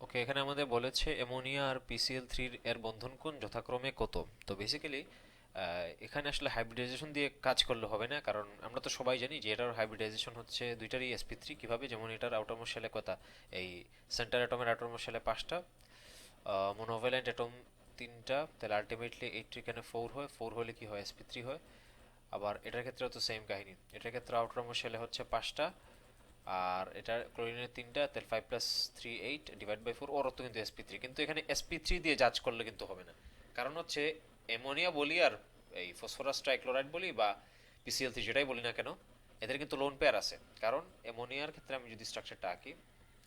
ওকে, এখানে আমাদের বলেছে অ্যামোনিয়া আর PCl3 এর বন্ধন কোণ যথাক্রমে কত। তো বেসিক্যালি এখানে আসলে হাইব্রিডাইজেশন দিয়ে কাজ করলে হবে না, কারণ আমরা তো সবাই জানি যে এটার হাইব্রিডাইজেশন হচ্ছে দুইটারই sp3। কিভাবে, যেমন এটার আউটারমোস্ট শেলে কত, এই সেন্টার অ্যাটমের আউটারমোস্ট শেলে 5টা, মনোভ্যালেন্ট অ্যাটম 3টা, তাহলে আলটিমেটলি 8 এখানে 4 হয়, 4 হলে কি হয়, sp3 হয়। আবার এটার ক্ষেত্রেও তো সেম কাহিনী, এটার ক্ষেত্রে আউটারমোস্ট শেলে হচ্ছে 5টা, আর এটা ক্লোরিনের 3টা, তাহলে 5 + 3 8 ডিভাইড বাই 4, ওর তো কিন্তু sp3। কিন্তু এখানে sp3 দিয়ে জাজ করলে কিন্তু হবে না, কারণ হচ্ছে অ্যামোনিয়া বলি আর এই ফসফরাস ট্রাইক্লোরাইড বলি বা PCl3 যেটাই বলি না কেন, এদের কিন্তু লোন পেয়ার আছে। কারণ অ্যামোনিয়ার ক্ষেত্রে আমি যদি স্ট্রাকচারটা আঁকি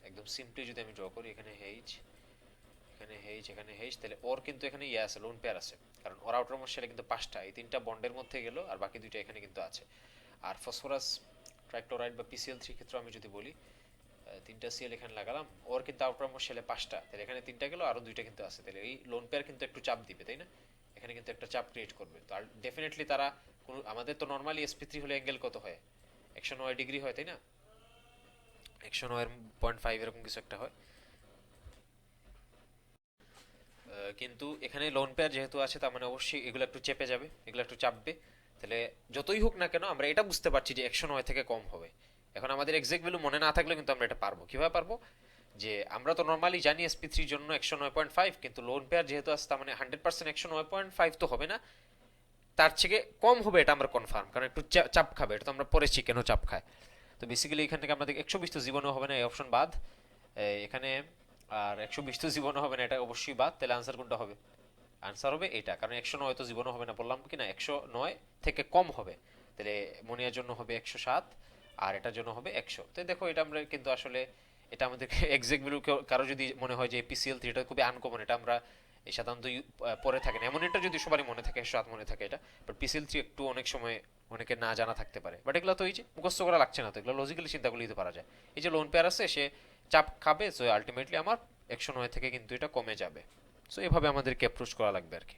একদম সিম্পলি, যদি আমি ড্র করি, এখানে H, এখানে H, এখানে H, তাহলে ওর কিন্তু এখানে ইয়ে আছে, লোন পেয়ার আছে। কারণ ওর আউটারমোস্ট শেলে কিন্তু 5টা, এই 3টা বন্ডের মধ্যে গেল আর বাকি দুইটা এখানে কিন্তু আছে। আর ফসফরাস ট্রাইক্লোরাইড বা PCl3 ক্ষেত্রে আমি যদি বলি, 3টা সিএল এখানে লাগালাম, ওর কিন্তু আউটারমোস্ট শেলে 5টা, তাহলে এখানে 3টা গেল, আরো দুইটা কিন্তু আছে, তাহলে এই লোন পেয়ার কিন্তু একটু চাপ দিবে, তাই না? এখানে কিন্তু একটা চাপ ক্রিয়েট করবে। তো আর ডেফিনেটলি তারা আমাদের তো নর্মালি sp3 হলে অ্যাঙ্গেল কত হয়, 109 ডিগ্রি হয়, তাই না? 109.5 এরকম কিছু একটা হয়। কিন্তু এখানে লোন পেয়ার যেহেতু আছে, তার মানে অবশ্যই এগুলো একটু চেপে যাবে, এগুলো একটু চাপবে। তাহলে যতই হোক না কেন আমরা এটা বুঝতে পারছি যে 109 থেকে কম হবে। এখন আমাদের এক্সাক্ট ভ্যালু মনে না থাকলেও কিন্তু আমরা এটা পারবো। কিভাবে পারবো? যে আমরা তো নর্মালি জানি sp3 জন্য 109.5, কিন্তু লোন পেয়ার যেহেতু আছে, তার মানে 100% 109.5 তো হবে না, তার থেকে কম হবে এটা আমরা কনফার্ম, কারণ একটু চাপ খাবে, এটা তো আমরা পড়েছি কেন চাপ খায়। তো বেসিক্যালি এখান থেকে আমাদের 120 তো জীবনেও হবে না, এই অপশন বাদ। এখানে আর 120 তো জীবনও হবে না, এটা অবশ্যই বাদ। তাহলে আনসার কোনটা হবে? আনসার হবে এটা, কারণ 109 তো জীবনও হবে না, বললাম কি না, 109 থেকে কম হবে। তাহলে মনিয়ার জন্য হবে 107, আর এটার জন্য হবে 100। তো দেখো, এটা আমরা কিন্তু আসলে এটা আমাদের এক্সাক্ট ভ্যালু, কারো যদি মনে হয় যে PCl3 এটা খুবই আনকমন, এটা আমরা এই সাধারণত পরে থাকে না, এমন এটা যদি সবারই মনে থাকে, 107 মনে থাকে এটা। বাট PCl3 একটু অনেক সময় অনেকে না জানা থাকতে পারে। বাট এগুলো তো এই যে মুখস্থ করা লাগছে না, তো এগুলো লজিক্যালি চিন্তা করলে দিতে পারা যায়। এই যে লোন পেয়ার আছে, সে চাপ খাবে, সো আলটিমেটলি আমার 109 থেকে কিন্তু এটা কমে যাবে। সো এভাবে আমাদেরকে অ্যাপ্রোচ করা লাগবে আর কি।